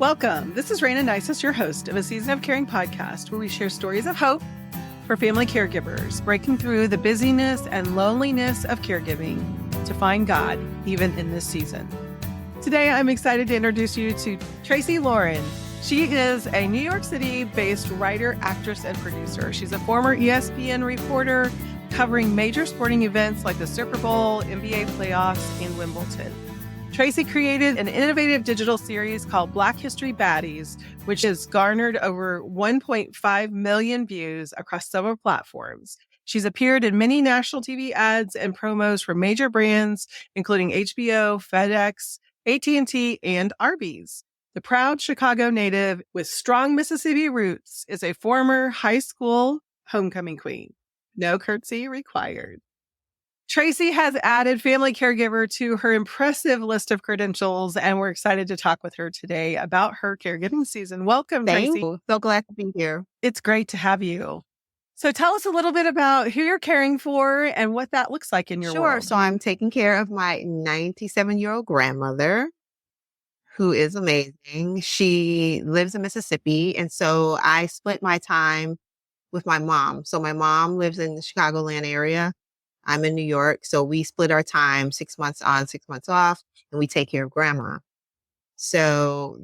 Welcome. This is Raina Nisus, your host of a Season of Caring podcast, where we share stories of hope for family caregivers, breaking through the busyness and loneliness of caregiving to find God even in this season. Today, I'm excited to introduce you to Tracee Loran. She is a New York City-based writer, actress, and producer. She's a former ESPN reporter covering major sporting events like the Super Bowl, NBA playoffs, and Wimbledon. Tracee created an innovative digital series called Black History Baddies, which has garnered over 1.5 million views across several platforms. She's appeared in many national TV ads and promos for major brands, including HBO, FedEx, AT&T, and Arby's. The proud Chicago native with strong Mississippi roots is a former high school homecoming queen. No curtsy required. Tracee has added family caregiver to her impressive list of credentials, and we're excited to talk with her today about her caregiving season. Welcome, Thank Tracee. you. So glad to be here. It's great to have you. So tell us a little bit about who you're caring for and what that looks like in your world. So I'm taking care of my 97-year-old grandmother, who is amazing. She lives in Mississippi, and so I split my time with my mom. So my mom lives in the Chicagoland area. I'm in New York, so we split our time 6 months on, 6 months off, and we take care of grandma. So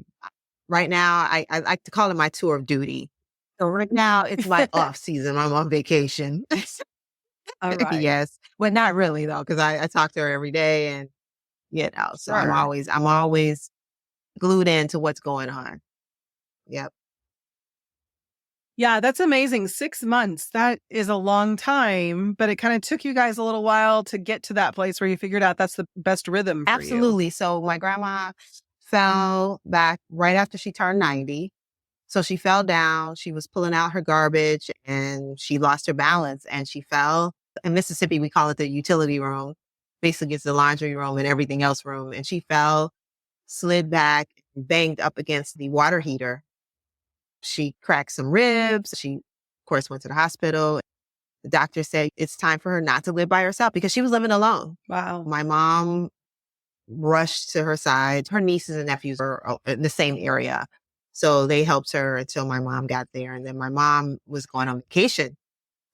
right now, I like to call it my tour of duty. So right now, it's my off season. I'm on vacation. All right. Yes, but not really though, because I talk to her every day, and so I'm Sure. always glued into what's going on. Yep. Yeah, that's amazing. 6 months. That is a long time, but it kind of took you guys a little while to get to that place where you figured out that's the best rhythm for you. Absolutely. So my grandma fell back right after she turned 90. So she fell down. She was pulling out her garbage and she lost her balance and she fell. In Mississippi, we call it the utility room. Basically, it's the laundry room and everything else room. And she fell, slid back, banged up against the water heater. She cracked some ribs. She, of course, went to the hospital. The doctor said it's time for her not to live by herself because she was living alone. Wow. My mom rushed to her side. Her nieces and nephews were in the same area. So they helped her until my mom got there. And then my mom was going on vacation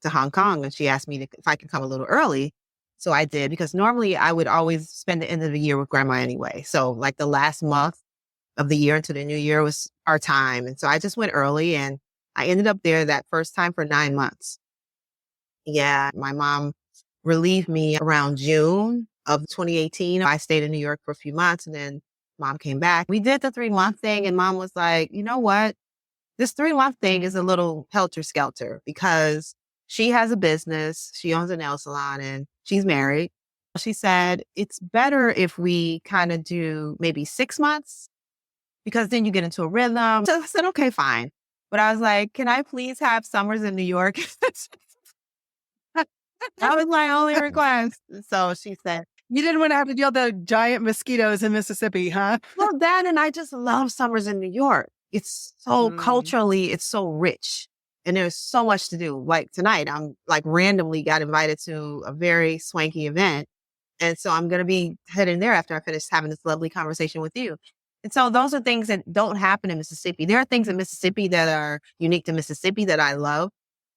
to Hong Kong. And she asked me if I could come a little early. So I did, because normally I would always spend the end of the year with grandma anyway. So like the last month of the year into the new year was our time. And so I just went early and I ended up there that first time for 9 months. Yeah, my mom relieved me around June of 2018. I stayed in New York for a few months and then mom came back. We did the 3-month thing and mom was like, you know what? This 3-month thing is a little helter-skelter because she has a business. She owns a nail salon and she's married. She said, it's better if we kind of do maybe 6 months because then you get into a rhythm. So I said, okay, fine. But I was like, can I please have summers in New York? That was my only request. So she said, You didn't want to have to deal with the giant mosquitoes in Mississippi, huh? well, that and I just love summers in New York. It's so culturally, it's so rich. And there's so much to do. Like tonight, I'm like randomly got invited to a very swanky event. And so I'm going to be heading there after I finish having this lovely conversation with you. And so those are things that don't happen in Mississippi. There are things in Mississippi that are unique to Mississippi that I love.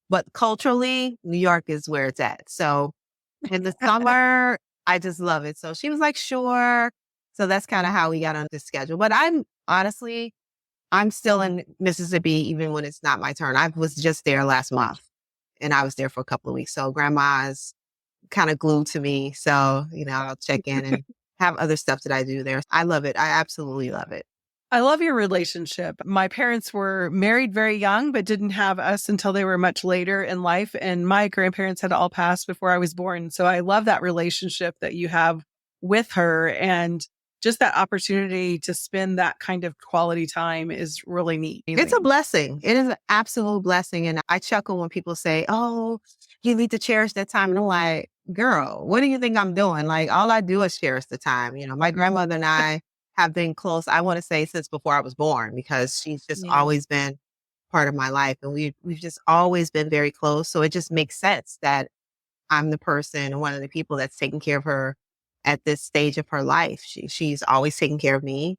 But culturally, New York is where it's at. So in the summer, I just love it. So she was like, sure. So that's kind of how we got on this schedule. But I'm still in Mississippi even when it's not my turn. I was just there last month and I was there for a couple of weeks. So grandma's kind of glued to me. So, I'll check in and have other stuff that I do there. I love it. I absolutely love it. I love your relationship. My parents were married very young, but didn't have us until they were much later in life. And my grandparents had all passed before I was born. So I love that relationship that you have with her. And just that opportunity to spend that kind of quality time is really neat. It's a blessing. It is an absolute blessing. And I chuckle when people say, oh, you need to cherish that time. And I'm like, girl, what do you think I'm doing? Like, all I do is cherish the time. My grandmother and I have been close, I want to say, since before I was born, because she's just always been part of my life. And we've just always been very close. So it just makes sense that I'm the person, one of the people that's taking care of her at this stage of her life. She's always taken care of me.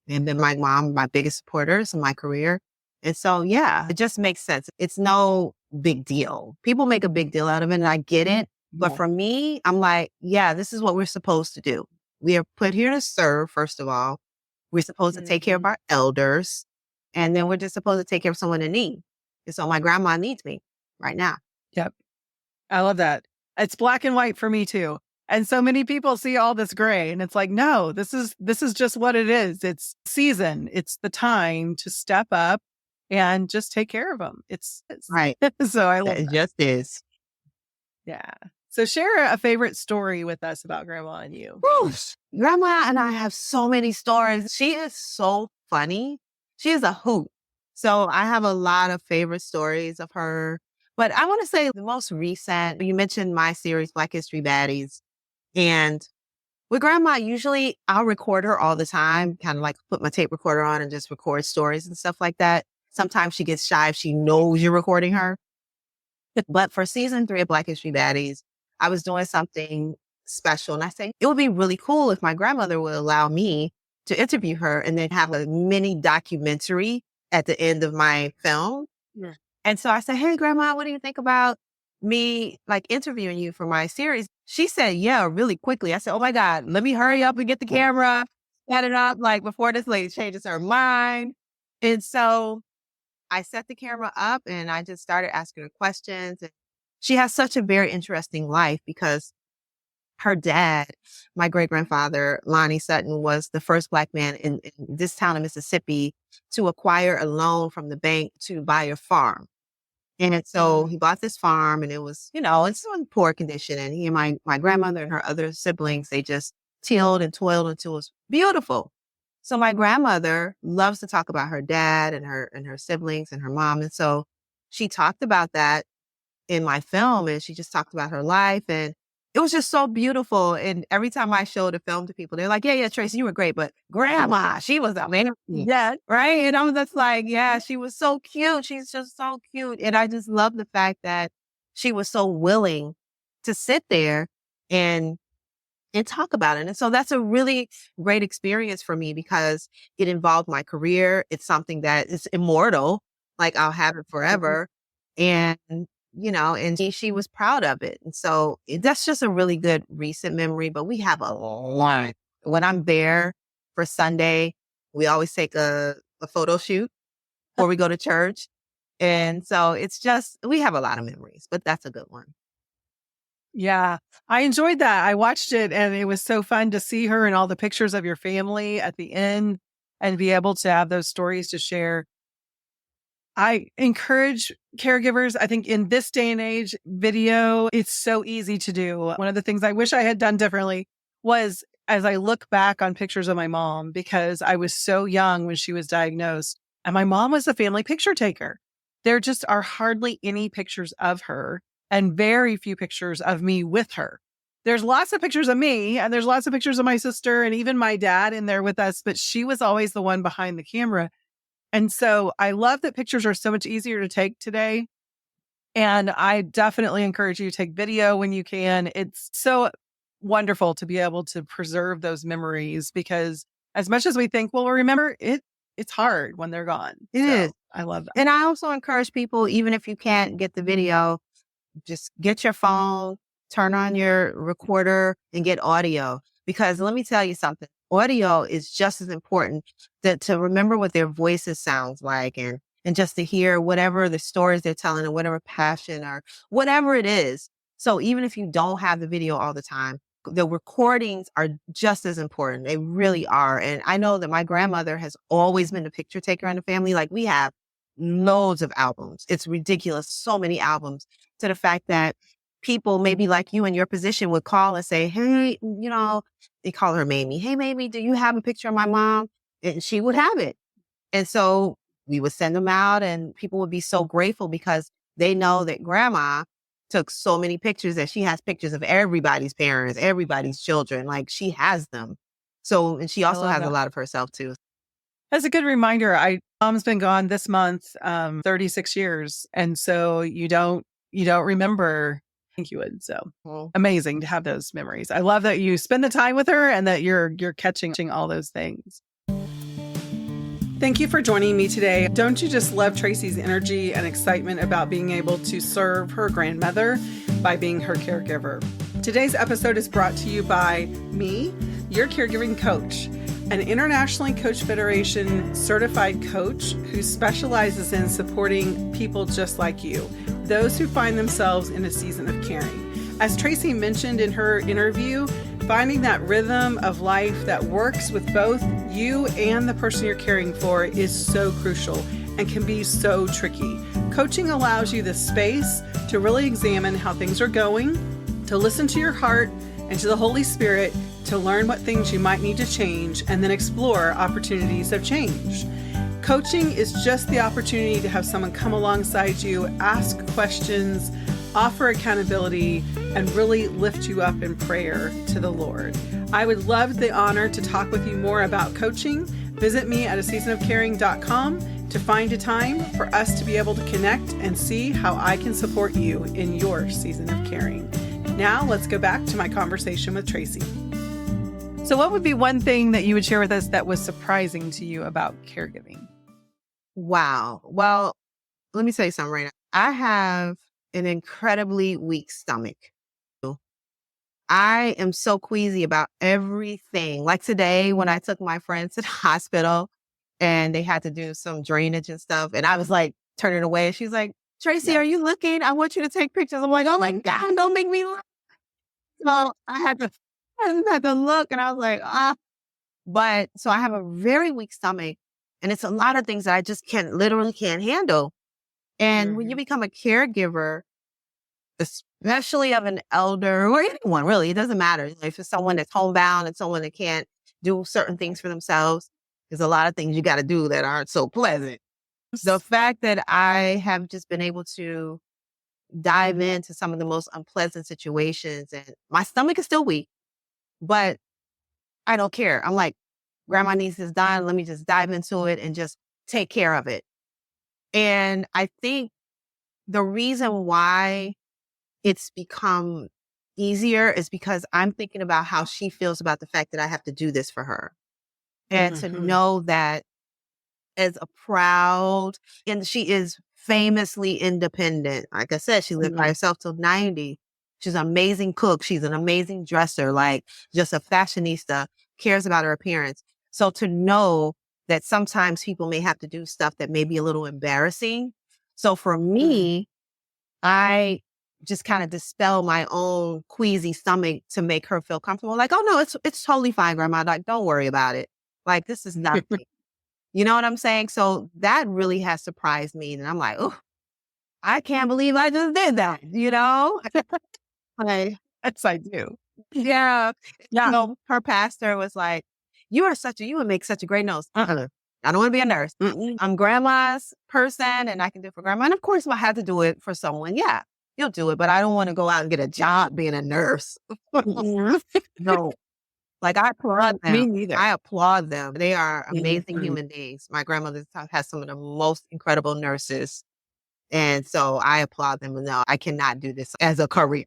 and then my mom, my biggest supporters in my career. And so, yeah, it just makes sense. It's no big deal. People make a big deal out of it, and I get it. But for me, I'm like, yeah, this is what we're supposed to do. We are put here to serve, first of all. We're supposed to take care of our elders, and then we're just supposed to take care of someone in need. And so my grandma needs me right now. Yep. I love that. It's black and white for me too. And so many people see all this gray, and it's like, no, this is just what it is. It's season. It's the time to step up and just take care of them. It's right. So I love It that. just is. Yeah. So share a favorite story with us about Grandma and you. Grandma and I have so many stories. She is so funny. She is a hoot. So I have a lot of favorite stories of her. But I want to say the most recent, you mentioned my series, Black History Baddies. And with Grandma, usually I'll record her all the time, kind of like put my tape recorder on and just record stories and stuff like that. Sometimes she gets shy if she knows you're recording her. But for season 3 of Black History Baddies, I was doing something special. And I say, it would be really cool if my grandmother would allow me to interview her and then have a mini documentary at the end of my film. Yeah. And so I said, hey, Grandma, what do you think about me like interviewing you for my series? She said, yeah, really quickly. I said, oh my God, let me hurry up and get the camera, set it up like before this lady changes her mind. And so I set the camera up and I just started asking her questions. And she has such a very interesting life because her dad, my great-grandfather, Lonnie Sutton, was the first Black man in this town of Mississippi to acquire a loan from the bank to buy a farm. And so he bought this farm and it was, it's in poor condition. And he and my grandmother and her other siblings, they just tilled and toiled until it was beautiful. So my grandmother loves to talk about her dad and her siblings and her mom. And so she talked about that in my film and she just talked about her life and it was just so beautiful. And every time I showed the film to people, they're like, yeah, Tracee, you were great, but Grandma, she was amazing. Yeah. Right. And I'm just like, yeah, she was so cute. She's just so cute. And I just love the fact that she was so willing to sit there and talk about it. And so that's a really great experience for me because it involved my career. It's something that is immortal. Like I'll have it forever. And and she was proud of it. And so that's just a really good recent memory, but we have a lot. When I'm there for Sunday, we always take a photo shoot before we go to church. And so it's just, we have a lot of memories, but that's a good one. Yeah, I enjoyed that. I watched it and it was so fun to see her and all the pictures of your family at the end and be able to have those stories to share. I encourage caregivers. I think in this day and age, video, it's so easy to do. One of the things I wish I had done differently was as I look back on pictures of my mom, because I was so young when she was diagnosed and my mom was a family picture taker. There just are hardly any pictures of her and very few pictures of me with her. There's lots of pictures of me and there's lots of pictures of my sister and even my dad in there with us, but she was always the one behind the camera. And so I love that pictures are so much easier to take today. And I definitely encourage you to take video when you can. It's so wonderful to be able to preserve those memories because as much as we think, well, remember it's hard when they're gone. It is. I love that. And I also encourage people, even if you can't get the video, just get your phone, turn on your recorder and get audio. Because let me tell you something. Audio is just as important to remember what their voices sounds like and just to hear whatever the stories they're telling or whatever passion or whatever it is. So even if you don't have the video all the time, the recordings are just as important. They really are. And I know that my grandmother has always been a picture taker in the family. Like we have loads of albums. It's ridiculous. So many albums to the fact that people maybe like you in your position would call and say, hey, they call her Mamie. Hey, Mamie, do you have a picture of my mom? And she would have it. And so we would send them out and people would be so grateful because they know that grandma took so many pictures that she has pictures of everybody's parents, everybody's children. Like she has them. So, and she also has a lot of herself too. That's a good reminder. Mom's been gone this month, 36 years. And so you don't remember. I think you would. So amazing to have those memories. I love that you spend the time with her and that you're catching all those things. Thank you for joining me today. Don't you just love Tracee's energy and excitement about being able to serve her grandmother by being her caregiver? Today's episode is brought to you by me, your caregiving coach, an internationally Coach Federation certified coach who specializes in supporting people just like you, those who find themselves in a season of caring. As Tracee mentioned in her interview, finding that rhythm of life that works with both you and the person you're caring for is so crucial and can be so tricky. Coaching allows you the space to really examine how things are going, to listen to your heart and to the Holy Spirit, to learn what things you might need to change, and then explore opportunities of change. Coaching is just the opportunity to have someone come alongside you, ask questions, offer accountability, and really lift you up in prayer to the Lord. I would love the honor to talk with you more about coaching. Visit me at aseasonofcaring.com to find a time for us to be able to connect and see how I can support you in your season of caring. Now let's go back to my conversation with Tracee. So what would be one thing that you would share with us that was surprising to you about caregiving? Wow. Well, let me tell you something right now. I have an incredibly weak stomach. I am so queasy about everything. Like today, when I took my friends to the hospital and they had to do some drainage and stuff, and I was like turning away, and she's like, Tracee, are you looking? I want you to take pictures. I'm like, oh my God, don't make me look. So I had to look, and I was like, ah. But so I have a very weak stomach, and it's a lot of things that I just literally can't handle. And when you become a caregiver, especially of an elder or anyone, really, it doesn't matter. If it's someone that's homebound and someone that can't do certain things for themselves, there's a lot of things you got to do that aren't so pleasant. The fact that I have just been able to dive into some of the most unpleasant situations, and my stomach is still weak, but I don't care. I'm like, grandma needs this done. Let me just dive into it and just take care of it. And I think the reason why it's become easier is because I'm thinking about how she feels about the fact that I have to do this for her. And to know that as a proud, and she is famously independent. Like I said, she lived by herself till 90. She's an amazing cook. She's an amazing dresser, like just a fashionista, cares about her appearance. So to know that sometimes people may have to do stuff that may be a little embarrassing. So for me, I just kind of dispel my own queasy stomach to make her feel comfortable. Like, oh no, it's totally fine, grandma. Like, don't worry about it. Like, this is nothing. You know what I'm saying? So that really has surprised me. And I'm like, oh, I can't believe I just did that, you know? Like, Yes, I do. yeah. Yeah. So her pastor was like, you would make such a great nurse. I don't want to be a nurse. I'm grandma's person and I can do it for grandma. And of course, if I had to do it for someone, yeah, you'll do it. But I don't want to go out and get a job being a nurse. No. Like, I applaud them. Me neither. I applaud them. They are amazing human beings. My grandmother has some of the most incredible nurses. And so I applaud them. No, I cannot do this as a career.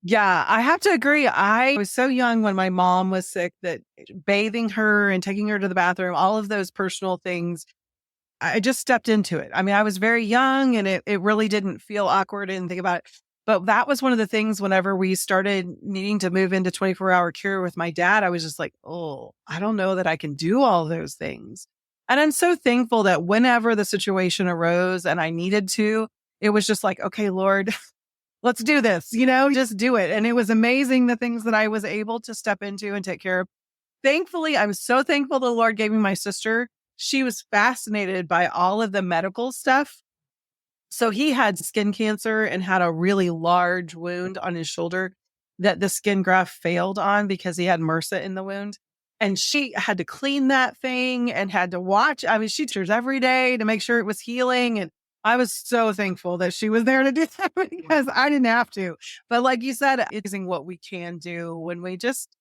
Yeah, I have to agree. I was so young when my mom was sick that bathing her and taking her to the bathroom, all of those personal things, I just stepped into it. I mean, I was very young and it really didn't feel awkward and think about it. But that was one of the things whenever we started needing to move into 24-hour care with my dad, I was just like, oh, I don't know that I can do all those things. And I'm so thankful that whenever the situation arose and I needed to, it was just like, okay, Lord, let's do this, just do it. And it was amazing the things that I was able to step into and take care of. Thankfully, I'm so thankful the Lord gave me my sister. She was fascinated by all of the medical stuff. So he had skin cancer and had a really large wound on his shoulder that the skin graft failed on because he had MRSA in the wound. And she had to clean that thing and had to watch. I mean, she tears every day to make sure it was healing. And I was so thankful that she was there to do that because I didn't have to. But like you said, it's what we can do when we just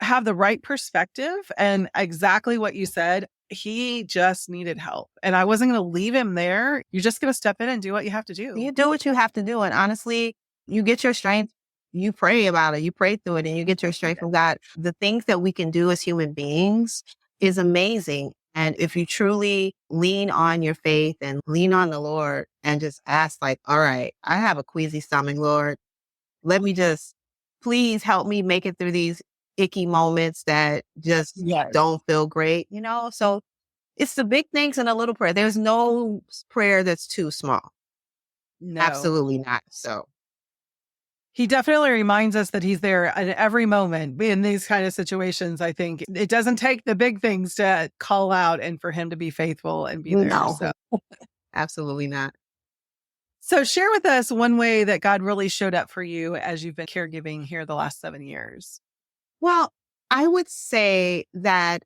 have the right perspective. And exactly what you said, he just needed help. And I wasn't going to leave him there. You're just going to step in and do what you have to do. You do what you have to do. And honestly, you get your strength. You pray about it. You pray through it and you get your strength from God. The things that we can do as human beings is amazing. And if you truly lean on your faith and lean on the Lord and just ask, like, all right, I have a queasy stomach, Lord. Let me just, please help me make it through these icky moments that just Yes. don't feel great, you know? So it's the big things and a little prayer. There's no prayer that's too small. No. Absolutely not. So He definitely reminds us that he's there at every moment in these kind of situations. I think it doesn't take the big things to call out and for him to be faithful and be there. no, So, absolutely not. so share with us one way that God really showed up for you as you've been caregiving here the last 7 years. Well, I would say that,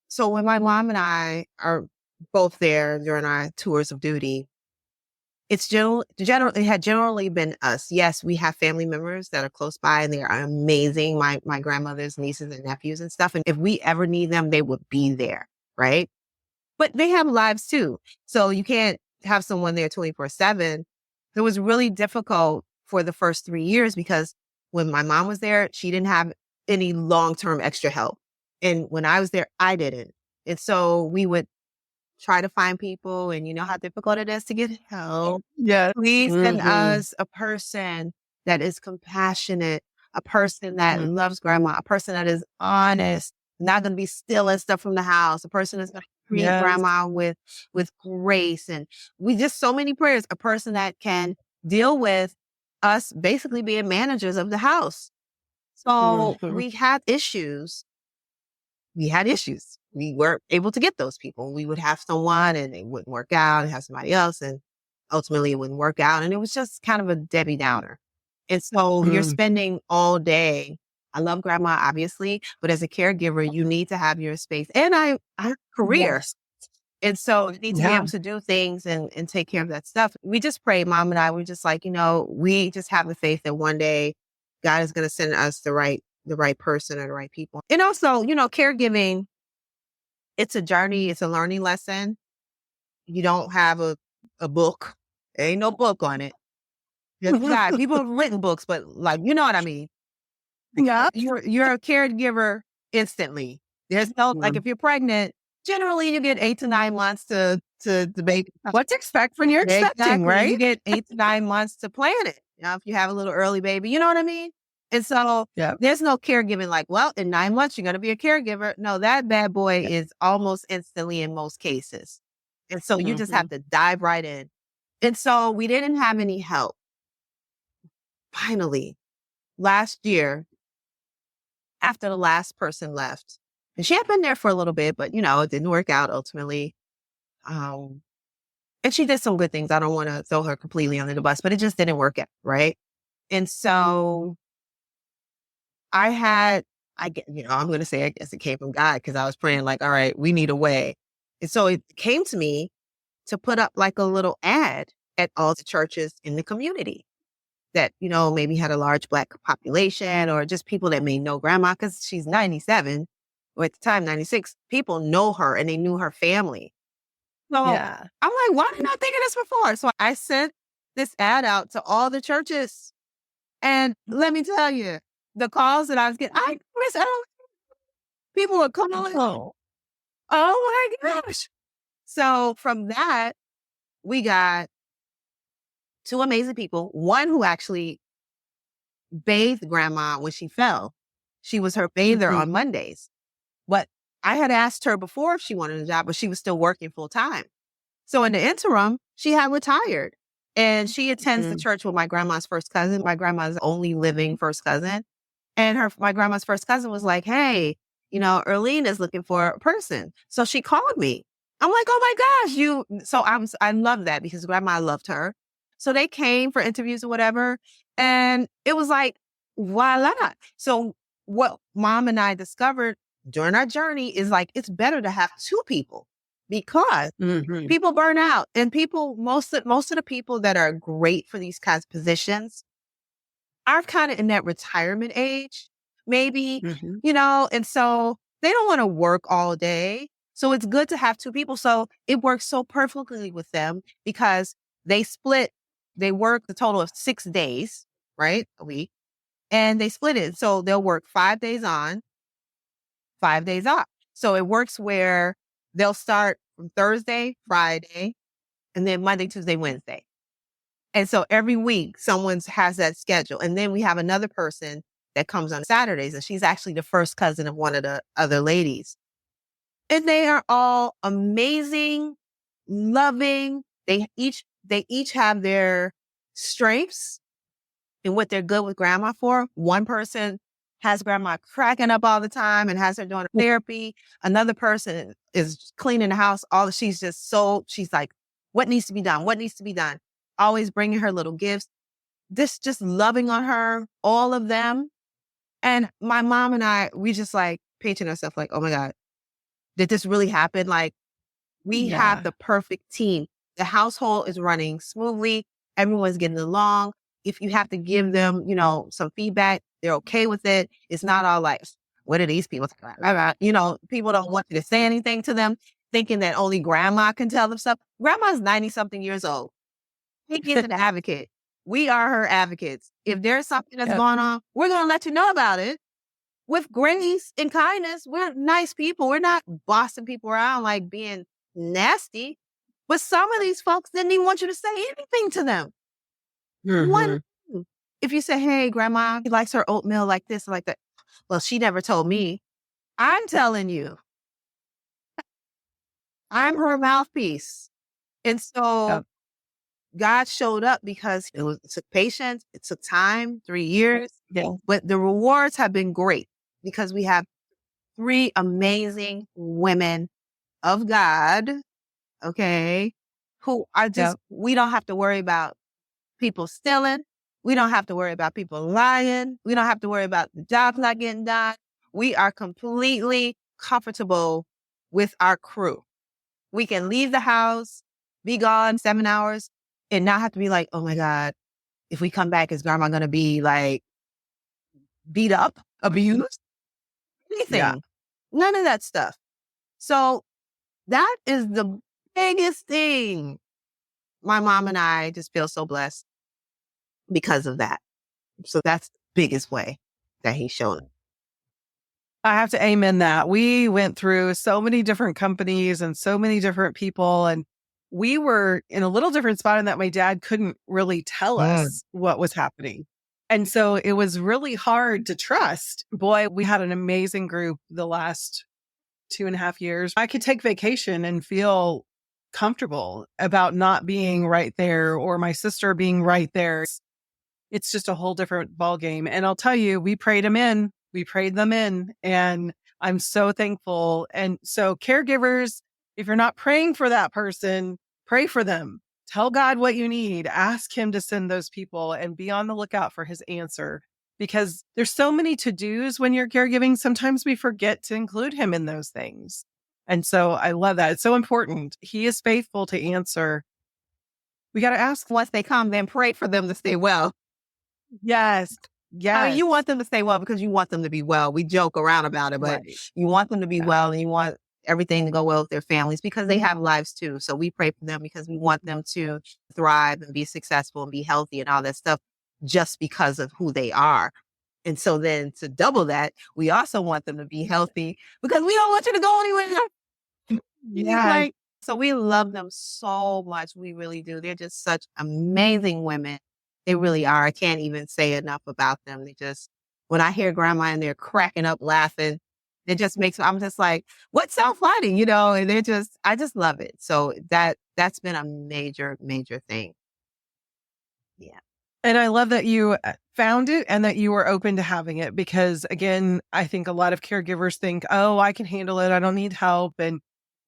so when my mom and I are both there during our tours of duty, it's generally had generally been us. Yes, we have family members that are close by and they are amazing. My grandmother's nieces and nephews and stuff. And if we ever need them, they would be there, right? But they have lives too. So you can't have someone there 24/7. It was really difficult for the first 3 years because when my mom was there, she didn't have any long-term extra help. And when I was there, I didn't. And so we would try to find people, and you know how difficult it is to get help. Yeah. Please send us a person that is compassionate, a person that loves grandma, a person that is honest, not going to be stealing stuff from the house, a person that's going to treat grandma with grace. And we just so many prayers, a person that can deal with us basically being managers of the house. So we had issues. We weren't able to get those people. We would have someone and it wouldn't work out and have somebody else. And ultimately it wouldn't work out. And it was just kind of a Debbie Downer. And so you're spending all day. I love grandma, obviously, but as a caregiver, you need to have your space. And I have a career. Yes. And so you need to be able to do things and take care of that stuff. We just prayed, Mom and I were just like, we just have the faith that one day God is going to send us the right person or the right people. And also, caregiving, it's a journey. It's a learning lesson. You don't have a book. There ain't no book on it. God, people have written books, but like, you know what I mean? Yeah. You're a caregiver instantly. There's no, like if you're pregnant, generally you get 8 to 9 months to baby. What to expect when you're expecting, Exactly. right? You get 8 to 9 months to plan it. If you have a little early baby, you know what I mean? And so there's no caregiving like, well, in 9 months, you're going to be a caregiver. No, that bad boy is almost instantly in most cases. And so you just have to dive right in. And so we didn't have any help. Finally, last year, after the last person left, and she had been there for a little bit, but it didn't work out ultimately. And she did some good things. I don't want to throw her completely under the bus, but it just didn't work out. Right. And so I'm going to say, I guess it came from God because I was praying like, all right, we need a way. And so it came to me to put up like a little ad at all the churches in the community that, maybe had a large Black population or just people that may know grandma because she's 97 or at the time 96. People know her and they knew her family. So I'm like, why didn't I think of this before? So I sent this ad out to all the churches. And let me tell you, the calls that I was getting, people would come on. Oh my gosh. So from that, we got 2 amazing people. One who actually bathed grandma when she fell. She was her bather on Mondays. But I had asked her before if she wanted a job, but she was still working full time. So in the interim, she had retired. And she attends the church with my grandma's first cousin, my grandma's only living first cousin. And my grandma's first cousin was like, hey, Earlene is looking for a person. So she called me. I'm like, oh my gosh, so I love that because grandma loved her. So they came for interviews or whatever. And it was like, voila. So what Mom and I discovered during our journey is like, it's better to have 2 people because people burn out and most of the people that are great for these kinds of positions are kind of in that retirement age, maybe, and so they don't want to work all day. So it's good to have 2 people. So it works so perfectly with them because they work a total of 6 days, right? A week. And they split it. So they'll work 5 days on, 5 days off. So it works where they'll start from Thursday, Friday, and then Monday, Tuesday, Wednesday. And so every week someone has that schedule. And then we have another person that comes on Saturdays, and she's actually the first cousin of one of the other ladies. And they are all amazing, loving. They each have their strengths and what they're good with grandma for. One person has grandma cracking up all the time and has her doing therapy. Another person is cleaning the house. She's like, what needs to be done? What needs to be done? Always bringing her little gifts. This just loving on her, all of them. And my mom and I, we just like pinching ourselves like, oh my God, did this really happen? Like, we have the perfect team. The household is running smoothly. Everyone's getting along. If you have to give them, some feedback, they're okay with it. It's not all like, what are these people talking about? People don't want you to say anything to them, thinking that only grandma can tell them stuff. Grandma's 90-something years old. She is an advocate. We are her advocates. If there's something that's going on, we're going to let you know about it. With grace and kindness, we're nice people. We're not bossing people around like being nasty. But some of these folks didn't even want you to say anything to them. One, if you say, hey, grandma, she likes her oatmeal like this, like that. Well, she never told me. I'm telling you. I'm her mouthpiece. And so God showed up because it took patience. It took time, 3 years. Yeah. But the rewards have been great because we have 3 amazing women of God, okay, who are just, we don't have to worry about people stealing. We don't have to worry about people lying. We don't have to worry about the jobs not getting done. We are completely comfortable with our crew. We can leave the house, be gone 7 hours, and not have to be like, oh my God, if we come back, is grandma going to be like beat up, abused? Anything. Yeah. None of that stuff. So that is the biggest thing. My mom and I just feel so blessed because of that. So that's the biggest way that he's shown it. I have to amen that. We went through so many different companies and so many different people, and we were in a little different spot in that my dad couldn't really tell us what was happening. And so it was really hard to trust. Boy, we had an amazing group the last 2.5 years. I could take vacation and feel comfortable about not being right there or my sister being right there. It's just a whole different ballgame. And I'll tell you, we prayed them in. We prayed them in. And I'm so thankful. And so caregivers, if you're not praying for that person, pray for them. Tell God what you need. Ask him to send those people and be on the lookout for his answer. Because there's so many to-dos when you're caregiving. Sometimes we forget to include him in those things. And so I love that. It's so important. He is faithful to answer. We got to ask. Once they come, then pray for them to stay well. Yes. Yes. I mean, you want them to stay well because you want them to be well. We joke around about it, but you want them to be well and you want everything to go well with their families because they have lives too. So we pray for them because we want them to thrive and be successful and be healthy and all that stuff just because of who they are. And so then to double that, we also want them to be healthy because we don't want you to go anywhere. Yeah. So we love them so much. We really do. They're just such amazing women. They really are. I can't even say enough about them. When I hear grandma and they're cracking up laughing, it just I'm just like, what's so funny, and I just love it. So that's been a major, major thing. Yeah. And I love that you found it and that you were open to having it because, again, I think a lot of caregivers think, oh, I can handle it. I don't need help. And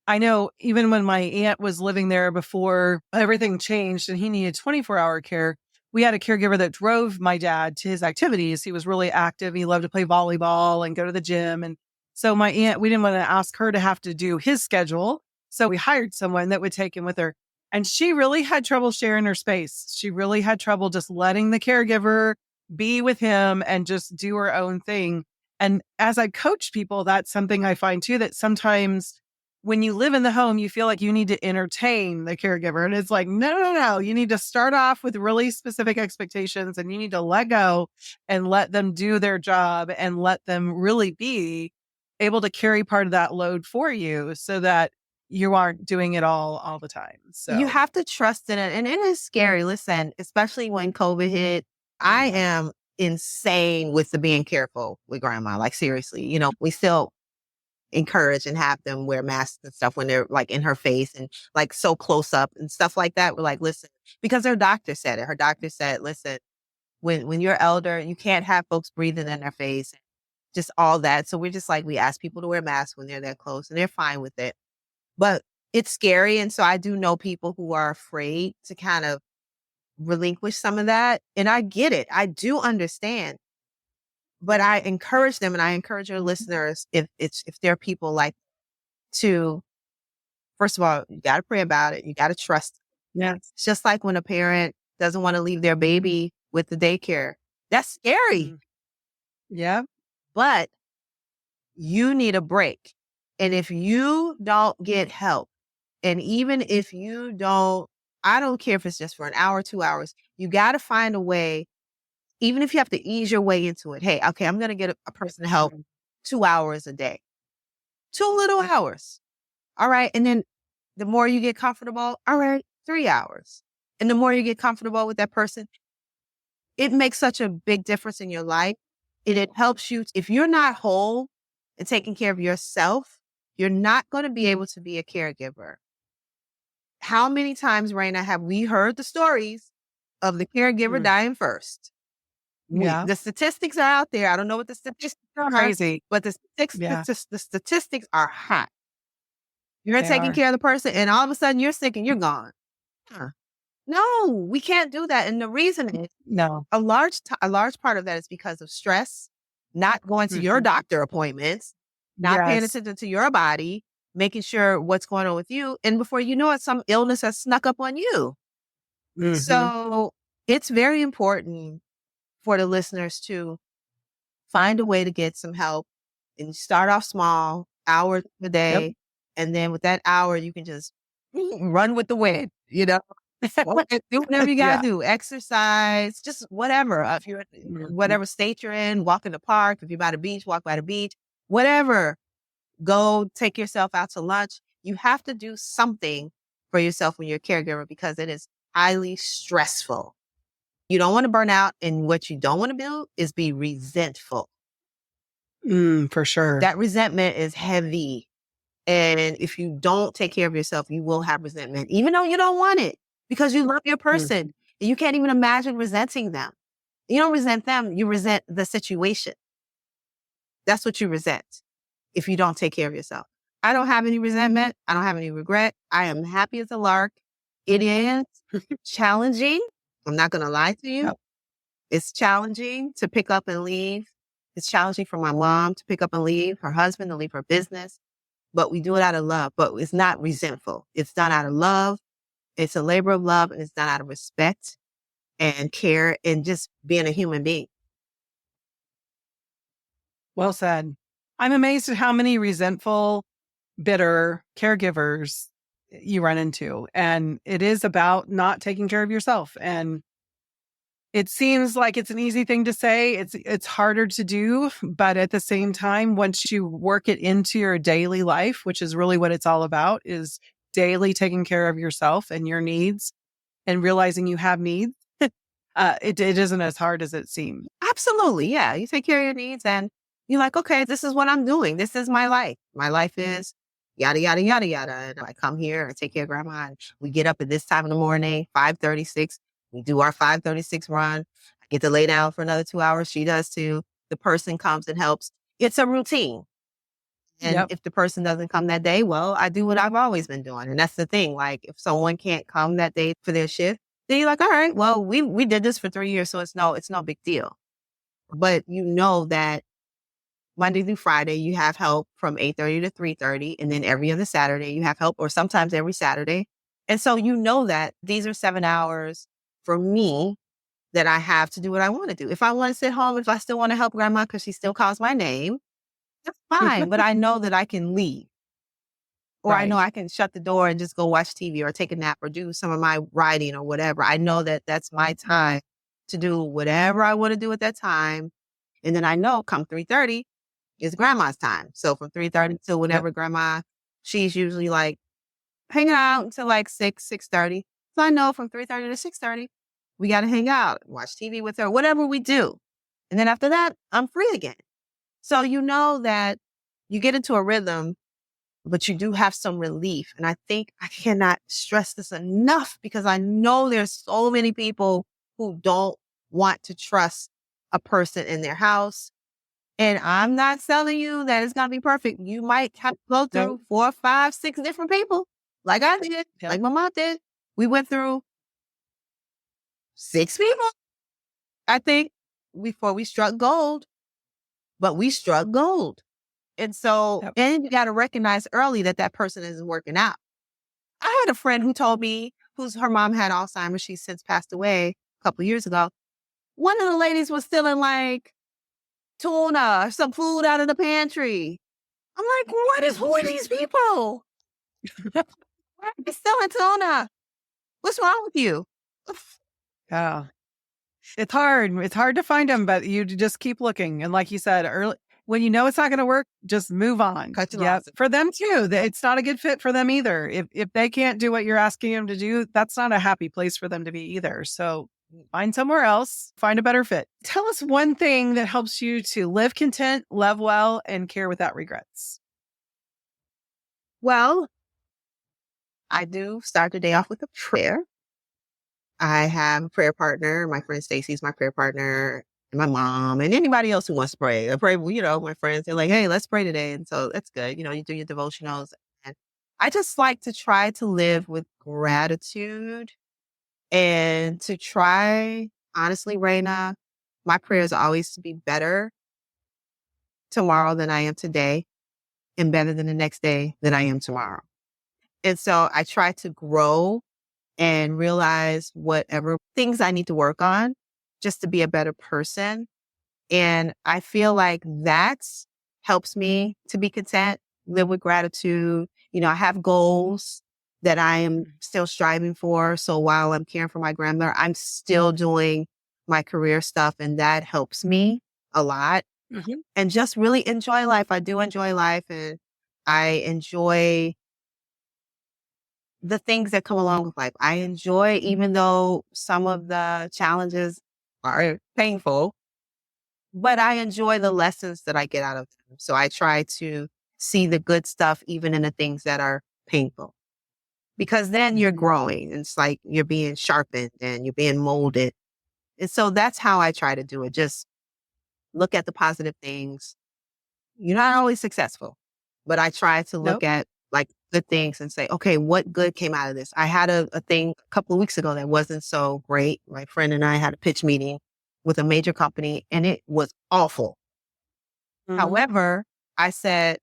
I know even when my aunt was living there before everything changed and he needed 24-hour care, we had a caregiver that drove my dad to his activities. He was really active. He loved to play volleyball and go to the gym. And so my aunt, we didn't want to ask her to have to do his schedule. So we hired someone that would take him with her. And she really had trouble sharing her space. She really had trouble just letting the caregiver be with him and just do her own thing. And as I coach people, that's something I find too, that sometimes when you live in the home, you feel like you need to entertain the caregiver. And it's like, no. You need to start off with really specific expectations and you need to let go and let them do their job and let them really be. able to carry part of that load for you so that you aren't doing it all the time. You So, have to trust in it. And it is scary. Listen, especially when COVID hit, I am insane with the being careful with grandma. Like, seriously, we still encourage and have them wear masks and stuff when they're like in her face and like so close up and stuff like that. We're like, listen, because her doctor said it. Her doctor said, listen, when you're elder, you can't have folks breathing in their face, just all that. So we're just like, we ask people to wear masks when they're that close and they're fine with it. But it's scary. And so I do know people who are afraid to kind of relinquish some of that. And I get it. I do understand. But I encourage them, and I encourage your listeners, if there are people like, to, first of all, you got to pray about it. You got to trust. yes. It's just like when a parent doesn't want to leave their baby with the daycare. That's scary. Yeah. But you need a break. And if you don't get help, and even if you don't, I don't care if it's just for an hour, 2 hours, you got to find a way, even if you have to ease your way into it. Hey, okay, I'm going to get a person to help 2 hours a day, 2 little hours. All right. And then the more you get comfortable, all right, 3 hours. And the more you get comfortable with that person, it makes such a big difference in your life. And it helps you. If you're not whole and taking care of yourself, you're not going to be able to be a caregiver. How many times, Raina, have we heard the stories of the caregiver dying first? Yeah. The statistics are out there. I don't know what the statistics are. Crazy. But the statistics are hot. You're taking care of the person and all of a sudden you're sick and you're gone. Huh. No, we can't do that. And the reason is a large part of that is because of stress, not going to your doctor appointments, not paying attention to your body, making sure what's going on with you. And before you know it, some illness has snuck up on you. So it's very important for the listeners to find a way to get some help and start off small, hours a day. And then with that hour, you can just run with the wind, do whatever you got to do. Exercise, just whatever. If you're whatever state you're in, walk in the park. If you're by the beach, walk by the beach, whatever. Go take yourself out to lunch. You have to do something for yourself when you're a caregiver because it is highly stressful. You don't want to burn out. And what you don't want to do is be resentful. For sure. That resentment is heavy. And if you don't take care of yourself, you will have resentment, even though you don't want it because you love your person. And you can't even imagine resenting them. You don't resent them. You resent the situation. That's what you resent if you don't take care of yourself. I don't have any resentment. I don't have any regret. I am happy as a lark. It is challenging. I'm not going to lie to you. It's challenging to pick up and leave. It's challenging for my mom to pick up and leave, her husband to leave her business. But we do it out of love. But it's not resentful. It's done out of love. It's a labor of love, and it's done out of respect and care and just being a human being. Well said. I'm amazed at how many resentful, bitter caregivers you run into. And it is about not taking care of yourself. And it seems like it's an easy thing to say. It's harder to do. But at the same time, once you work it into your daily life, which is really what it's all about, is daily taking care of yourself and your needs and realizing you have needs, it isn't as hard as it seems. Absolutely. Yeah. You take care of your needs and you're like, okay, this is what I'm doing. This is my life. My life is yada, yada, yada, yada. And I come here and take care of grandma. And we get up at this time in the morning, 5:36. We do our 5:36 run. I get to lay down for another 2 hours. She does too. The person comes and helps. It's a routine. And if the person doesn't come that day, well, I do what I've always been doing. And that's the thing. Like if someone can't come that day for their shift, then you're like, all right, well, we did this for 3 years. So it's no big deal. But you know that Monday through Friday, you have help from 8:30 to 3:30. And then every other Saturday you have help, or sometimes every Saturday. And so you know that these are 7 hours for me that I have to do what I want to do. If I want to sit home, if I still want to help grandma because she still calls my name, that's fine. But I know that I can leave. Or I know I can shut the door and just go watch TV or take a nap or do some of my writing or whatever. I know that that's my time to do whatever I want to do at that time. And then I know come 3:30, it's grandma's time. So from 3:30 to whenever grandma, she's usually like hanging out until like 6:30. So I know from 3:30 to 6:30, we got to hang out, watch TV with her, whatever we do. And then after that, I'm free again. So you know that you get into a rhythm, but you do have some relief. And I think I cannot stress this enough because I know there's so many people who don't want to trust a person in their house. And I'm not telling you that it's going to be perfect. You might have to go through 4, 5, 6 different people like I did, like my mom did. We went through 6 people, I think, before we struck gold, but we struck gold. And so, and you got to recognize early that that person isn't working out. I had a friend who told me, her mom had Alzheimer's. She's since passed away a couple of years ago. One of the ladies was stealing like tuna, some food out of the pantry. I'm like, who are these people? Why are they stealing tuna? What's wrong with you? Yeah. It's hard. It's hard to find them, but you just keep looking. And like you said, early, when you know it's not going to work, just move on. For them too. It's not a good fit for them either. If they can't do what you're asking them to do, that's not a happy place for them to be either. So find somewhere else, find a better fit. Tell us one thing that helps you to live content, love well, and care without regrets. Well, I do start the day off with a prayer. I have a prayer partner. My friend Stacy's my prayer partner, and my mom, and anybody else who wants to pray. I pray, my friends, they're like, hey, let's pray today. And so that's good. You do your devotionals. And I just like to try to live with gratitude and to try, honestly, Raina, my prayer is always to be better tomorrow than I am today and better than the next day than I am tomorrow. And so I try to grow and realize whatever things I need to work on just to be a better person. And I feel like that helps me to be content, live with gratitude. I have goals that I am still striving for. So while I'm caring for my grandmother, I'm still doing my career stuff, and that helps me a lot. Mm-hmm. And just really enjoy life. I do enjoy life, and I enjoy the things that come along with life. I enjoy, even though some of the challenges are painful, but I enjoy the lessons that I get out of them. So I try to see the good stuff, even in the things that are painful, because then you're growing. It's like you're being sharpened and you're being molded. And so that's how I try to do it. Just look at the positive things. You're not always successful, but I try to look at like good things and say, okay, what good came out of this? I had a thing a couple of weeks ago that wasn't so great. My friend and I had a pitch meeting with a major company, and it was awful. Mm-hmm. However, I said,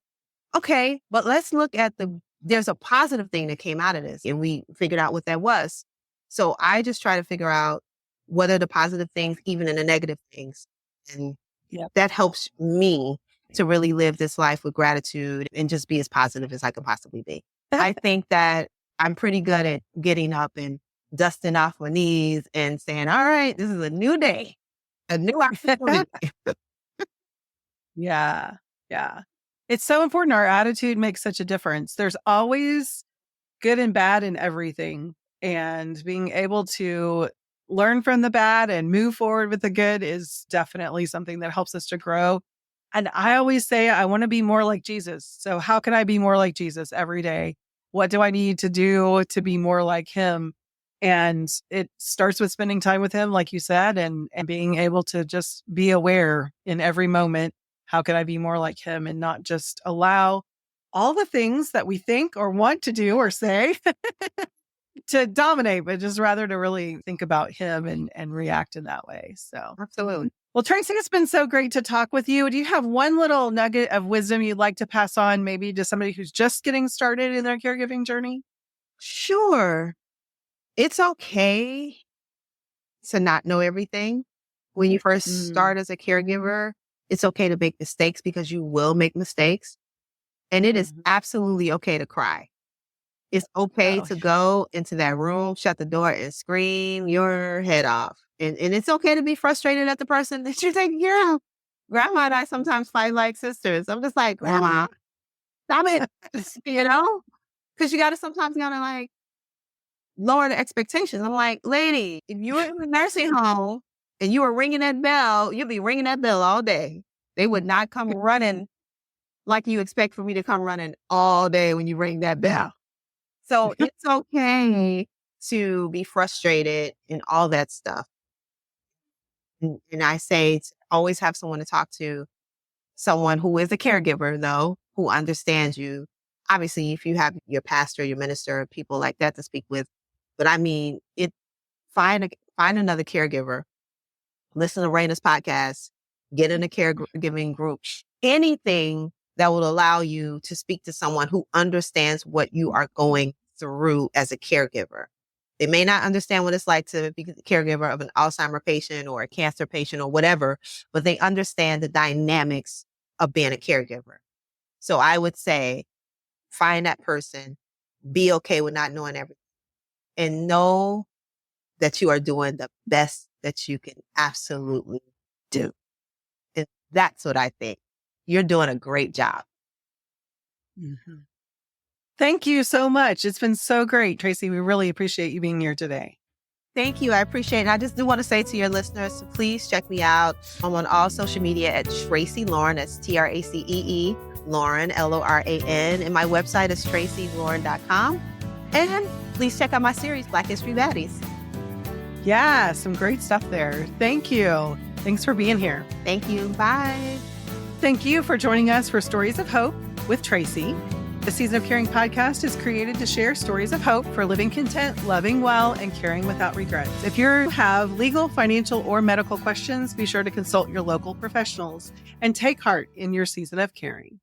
okay, but let's look at there's a positive thing that came out of this. And we figured out what that was. So I just try to figure out what are the positive things, even in the negative things. And that helps me to really live this life with gratitude and just be as positive as I can possibly be. I think that I'm pretty good at getting up and dusting off my knees and saying, all right, this is a new day, a new opportunity. Yeah. It's so important. Our attitude makes such a difference. There's always good and bad in everything. And being able to learn from the bad and move forward with the good is definitely something that helps us to grow. And I always say, I want to be more like Jesus. So how can I be more like Jesus every day? What do I need to do to be more like him? And it starts with spending time with him, like you said, and being able to just be aware in every moment. How can I be more like him and not just allow all the things that we think or want to do or say to dominate, but just rather to really think about him and react in that way. So absolutely. Well, Tracee, it's been so great to talk with you. Do you have one little nugget of wisdom you'd like to pass on, maybe to somebody who's just getting started in their caregiving journey? Sure. It's okay to not know everything. When you first start as a caregiver, it's okay to make mistakes, because you will make mistakes. And it is absolutely okay to cry. It's okay to go into that room, shut the door, and scream your head off. And it's okay to be frustrated at the person that you're taking care of. Grandma and I sometimes fight like sisters. I'm just like, Grandma, stop it. You know? Because sometimes you gotta like lower the expectations. I'm like, lady, if you were in the nursing home and you were ringing that bell, you'd be ringing that bell all day. They would not come running like you expect for me to come running all day when you ring that bell. So it's okay to be frustrated and all that stuff. And I say to always have someone to talk to, someone who is a caregiver, though, who understands you. Obviously, if you have your pastor, your minister, people like that to speak with. But I mean, find another caregiver, listen to Raina's podcast, get in a caregiving group, anything that will allow you to speak to someone who understands what you are going through as a caregiver. They may not understand what it's like to be the caregiver of an Alzheimer's patient or a cancer patient or whatever, but they understand the dynamics of being a caregiver. So I would say, find that person, be okay with not knowing everything, and know that you are doing the best that you can absolutely do. And that's what I think. You're doing a great job. Mm-hmm. Thank you so much. It's been so great, Tracee. We really appreciate you being here today. Thank you. I appreciate it. And I just do want to say to your listeners, please check me out. I'm on all social media at Tracee Loran. That's Tracee Loran, Loran. And my website is traceeloran.com. And please check out my series, Black History Baddies. Yeah, some great stuff there. Thank you. Thanks for being here. Thank you. Bye. Thank you for joining us for Stories of Hope with Tracee. The Season of Caring podcast is created to share stories of hope for living content, loving well, and caring without regrets. If you have legal, financial, or medical questions, be sure to consult your local professionals and take heart in your season of caring.